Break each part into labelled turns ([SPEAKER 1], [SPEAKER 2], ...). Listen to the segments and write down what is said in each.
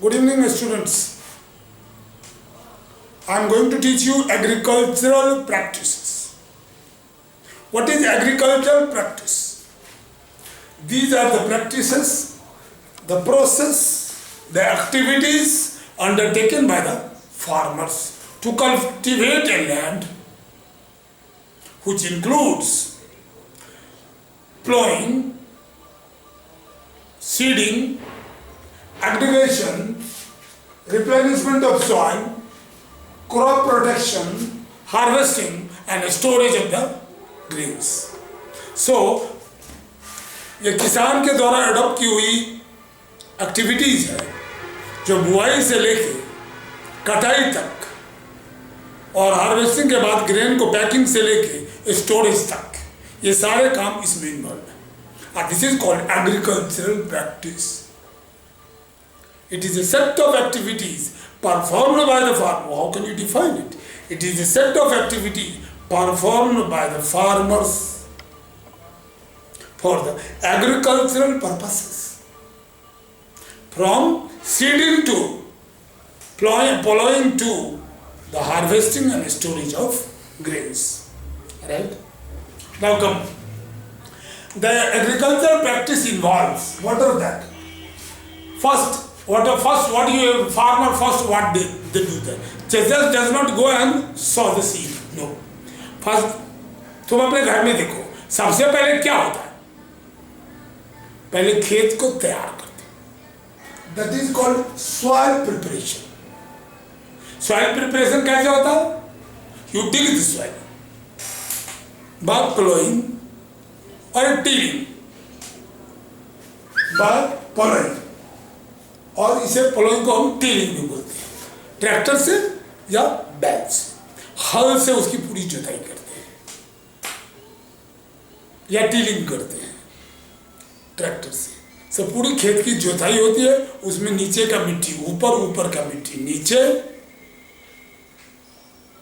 [SPEAKER 1] Good evening, students. I am going to teach you agricultural practices. What is agricultural practice? These are the practices, the process, the activities undertaken by the farmers to cultivate a land, which includes plowing, seeding, aggregation, replenishment of soil, crop protection, harvesting and storage of the grains. So, ये किसान के द्वारा adopt की हुई activities है जो बुआई से लेके कटाई तक और हार्वेस्टिंग के बाद ग्रेन को पैकिंग से लेके स्टोरेज तक, ये सारे काम इसमें इन्वॉल्व है. This is called agricultural practice. It is a set of activities performed by the farmer. How can you define it? It is a set of activities performed by the farmers for the agricultural purposes. From seeding to plowing to the harvesting and storage of grains. Right? Now come. The agricultural practice involves, what are that? First, what they do that? Just does not go and sow the seed. No. First, तुम अपने घर में देखो, सबसे पहले क्या होता है? पहले खेत को तैयार करते हैं. That is called soil preparation. Soil preparation कैसे होता है? You dig the soil by plowing or tilling, by plowing. और इसे प्लोइंग को हम टीलिंग भी बोलते हैं. ट्रैक्टर से या बैल से, हल से उसकी पूरी जुताई करते हैं या टीलिंग करते हैं ट्रैक्टर से. सब पूरी खेत की जुताई होती है. उसमें नीचे का मिट्टी ऊपर, ऊपर का मिट्टी नीचे,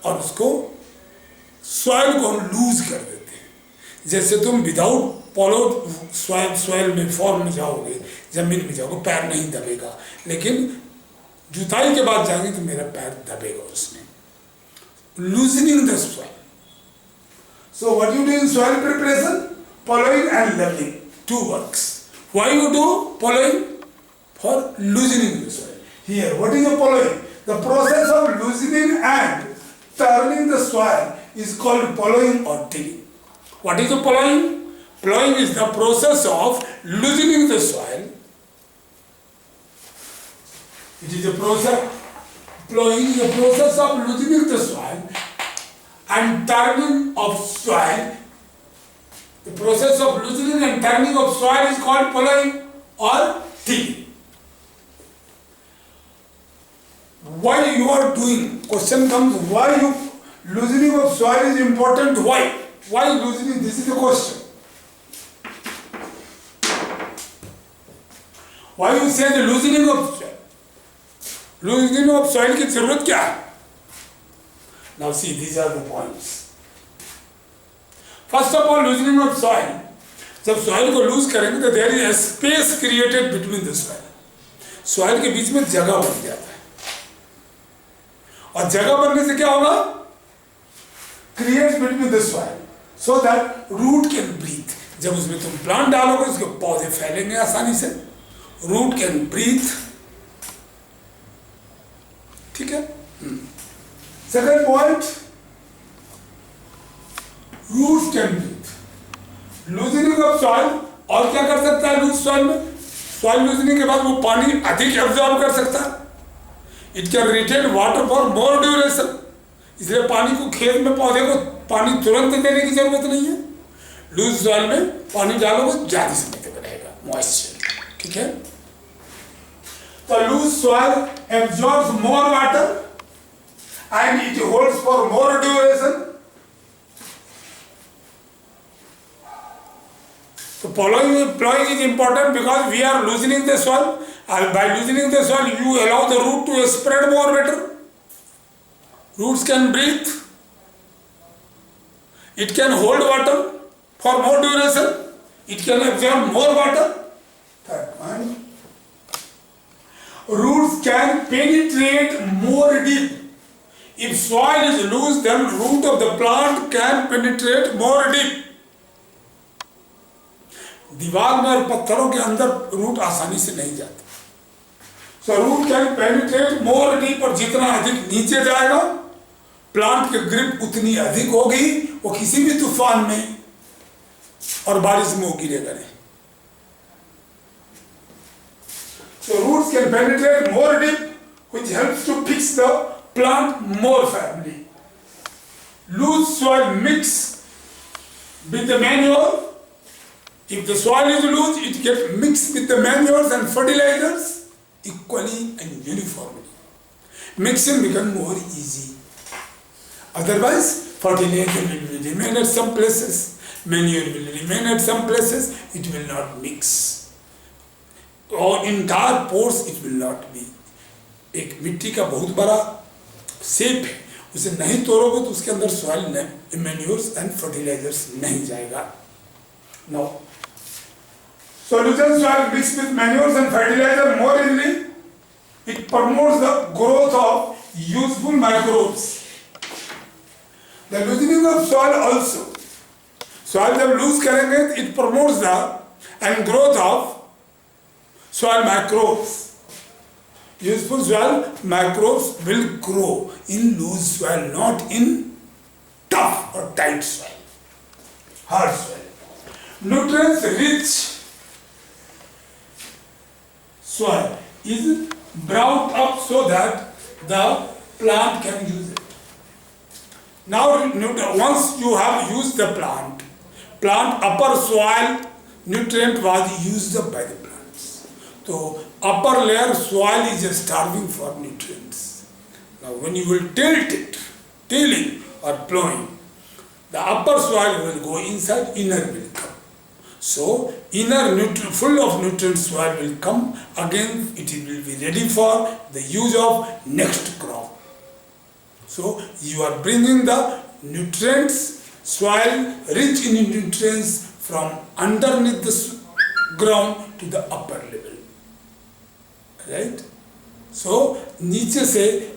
[SPEAKER 1] और उसको सॉइल को हम लूज कर देते हैं. जैसे तुम विदाउट पॉलोड सॉइल में फॉर्म में जाओगे, जमीन में जाओगे, पैर नहीं दबेगा. लेकिन जुताई के बाद जाएंगे तो मेरा पैर दबेगा उसमें. Loosening the soil. So what you do in soil preparation? Ploughing and levelling. Two works. Why you do ploughing? For loosening the soil. Here what is the ploughing? The process of loosening and turning the soil is called ploughing और tilling. What is the ploughing? Plowing is the process of loosening the soil. It is a process. Plowing is a process of loosening the soil and turning of soil. The process of loosening and turning of soil is called plowing or tilling. Why you are doing? Question comes. Why you loosening of soil is important? Why? Why loosening? This is the question. Why you say the loosening of soil? Loosening of soil की जरूरत क्या है? Now see, these are the points. First of all, loosening of soil. जब soil को lose करेंगे तो there is a space created between the soil. Soil के बीच में जगह बन जाता है. और जगह बनने से क्या होगा? Creates between the soil so that root can breathe. जब उसमें तुम plant डालोगे उसके पौधे फैलेंगे आसानी से. Root can breathe. ठीक है? Second point, roots can breathe. Loosening of soil. और क्या कर सकता है लूज सॉइल में? सॉइल लूजनिंग के बाद वो पानी अधिक एब्जॉर्ब कर सकता है. It can retain water for more duration. इसलिए पानी को खेत में पौधे को पानी तुरंत देने की जरूरत नहीं है. लूज सॉइल में पानी डालोगे ज्यादा समय तक रहेगा मॉइस्चर. ठीक है? The loose soil absorbs more water and it holds for more duration. So plowing is important because we are loosening the soil, and by loosening the soil you allow the root to spread more better. Roots can breathe. It can hold water for more duration. It can absorb more water. Third point. roots can penetrate more deep. If soil is loose, then root of the plant can penetrate more deep. दीवार में और पत्थरों के अंदर root आसानी से नहीं जाते. So root can penetrate more deep, और जितना अधिक नीचे जाएगा प्लांट की ग्रिप उतनी अधिक होगी, वो किसी भी तूफान में और बारिश में वो गिरेगा नहीं. So roots can penetrate more deep, which helps to fix the plant more firmly. Loose soil mix with the manure. If the soil is loose, it gets mixed with the manures and fertilizers equally and uniformly. Mixing becomes more easy. Otherwise, fertilizer will remain at some places, manure will remain at some places, it will not mix. Or in dark pores, it will not be. एक मिट्टी का बहुत बड़ा shape है, उसे नहीं तोड़ोगे तो उसके अंदर सॉइल मैन्योर्स एंड फर्टिलाइजर्स नहीं जाएगा. Now, solution soil mixed with manures and fertilizer more easily. It promotes the growth of useful microbes. The loosening of soil also. Soil जब लूज करेंगे, it promotes the and growth of soil microbes. Useful soil microbes will grow in loose soil, not in tough or tight soil, hard soil. Nutrients rich soil is brought up so that the plant can use it. Now once you have used the plant upper soil nutrient was used up by the plants. So upper layer soil is starving for nutrients. Now when you will tilling or plowing, the upper soil will go inside, inner will come. So inner full of nutrient soil will come, again it will be ready for the use of next crop. So you are bringing the nutrients, soil rich in nutrients from underneath the ground to the upper level, right? So नीचे से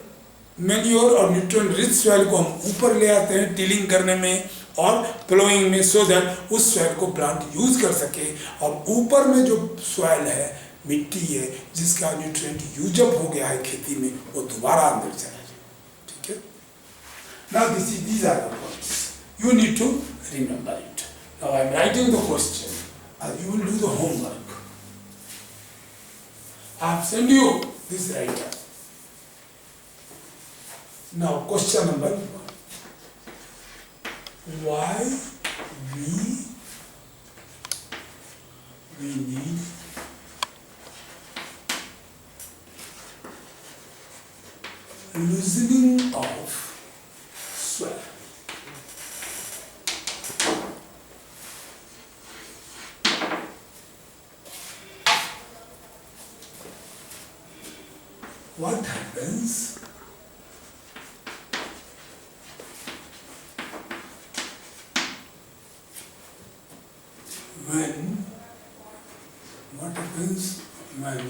[SPEAKER 1] manure और nutrient rich soil को हम ऊपर ले आते हैं tilling करने में और प्लोइंग में, सो दैट उस सॉइल को प्लांट यूज कर सके, और ऊपर में जो सॉइल है, मिट्टी है, जिसका न्यूट्रिएंट यूजअप हो गया है खेती में, वो दोबारा अंदर चला जाए. ठीक है. Now these are the points. You need to remember it. Now I am writing the question, and you will do the homework. I have sent you this writer. Now question number 1. Why we need loosening of soil. What happens when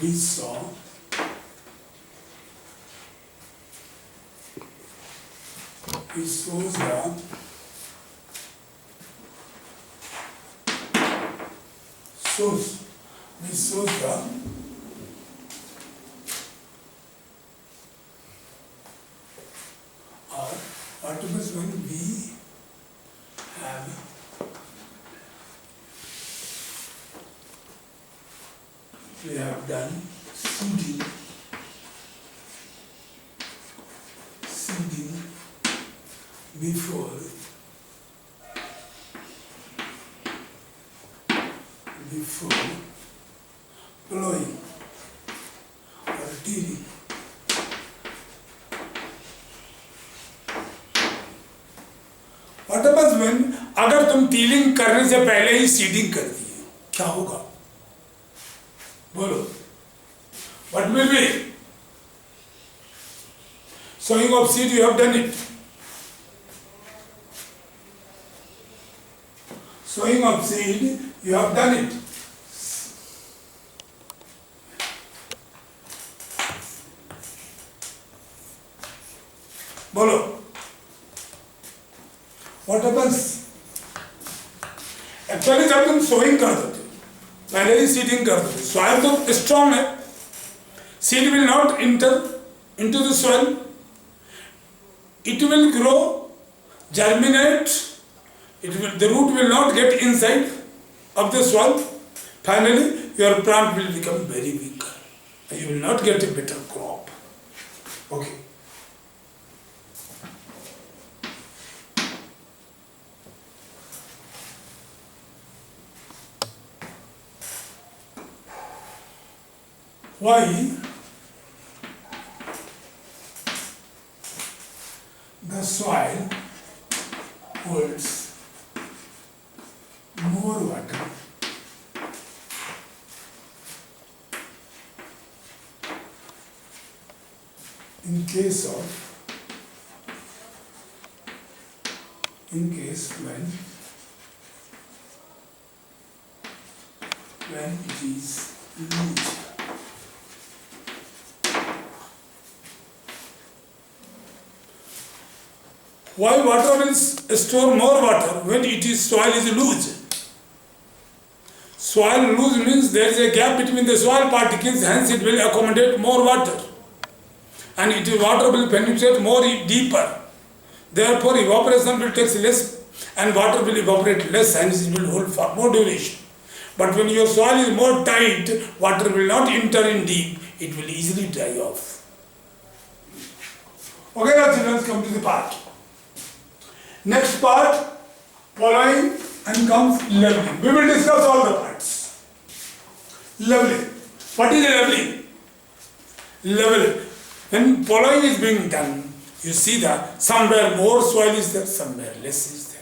[SPEAKER 1] we saw the what happens when we have done seeding before plowing or tilling. What happens when अगर तुम tilling करने से पहले ही seeding कर दिए, क्या होगा? बोलो. What will be? Sowing of seed, you have done it. Sowing of seed, you have done it. बोलो. What happens? Actually जब तुम sowing कर देते हो, पहले ही seeding कर देते हो, soil तो strong है, seed will not enter into the soil, it will grow, germinate, the root will not get inside of the soil, finally your plant will become very weak, and you will not get a better crop. Okay. Why the soil holds more water in case when it is loose. Why water will store more water when soil is loose? Soil loose means there is a gap between the soil particles, hence it will accommodate more water. And water will penetrate more deeper. Therefore evaporation will take less and water will evaporate less, hence it will hold for more duration. But when your soil is more tight, water will not enter in deep, it will easily dry off. Okay, now children, come to the part. Next part, following and comes leveling. We will discuss all the parts. Leveling. What is leveling? Level. When following is being done, you see that somewhere more soil is there, somewhere less is there.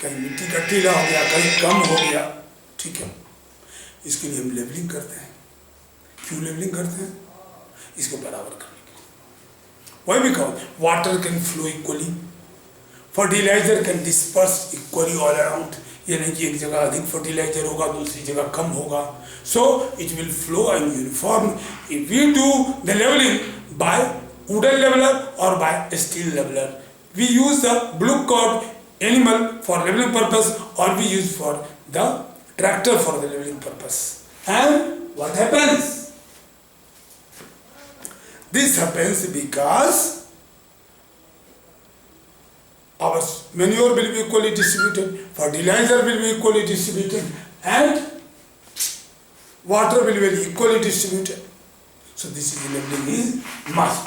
[SPEAKER 1] कहीं मिट्टी का टीला हो गया, कहीं कम हो गया, ठीक है. इसके लिए हम लेवलिंग करते हैं. क्यों लेवलिंग करते हैं? इसको बराबर करने के लिए. Why? Because water can flow equally. Fertiliser can disperse equally all around. ये नहीं कि एक जगह अधिक फर्टिलाइजर होगा, दूसरी जगह कम होगा. So it will flow in uniform. If we do the levelling by wooden leveller और by steel leveller, we use the blue cord animal for levelling purpose और we use for the tractor for the levelling purpose. And what happens? This happens because our manure will be equally distributed, fertilizer will be equally distributed, and water will be equally distributed. So this is leveling is must.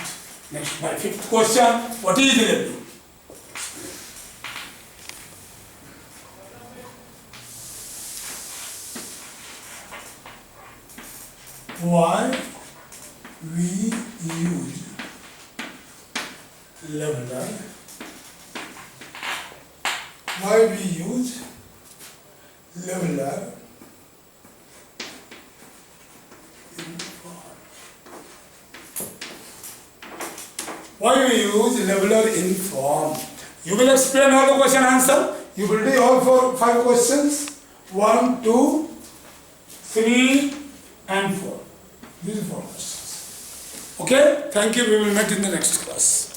[SPEAKER 1] Next, my fifth question: what is leveling? Why we use leveler? Why we use leveler in form? Why we use leveler in form? You will explain all the question answer. You will do all 5 questions. 1, 2, 3 and 4. These are 4 questions. Okay? Thank you. We will meet in the next class.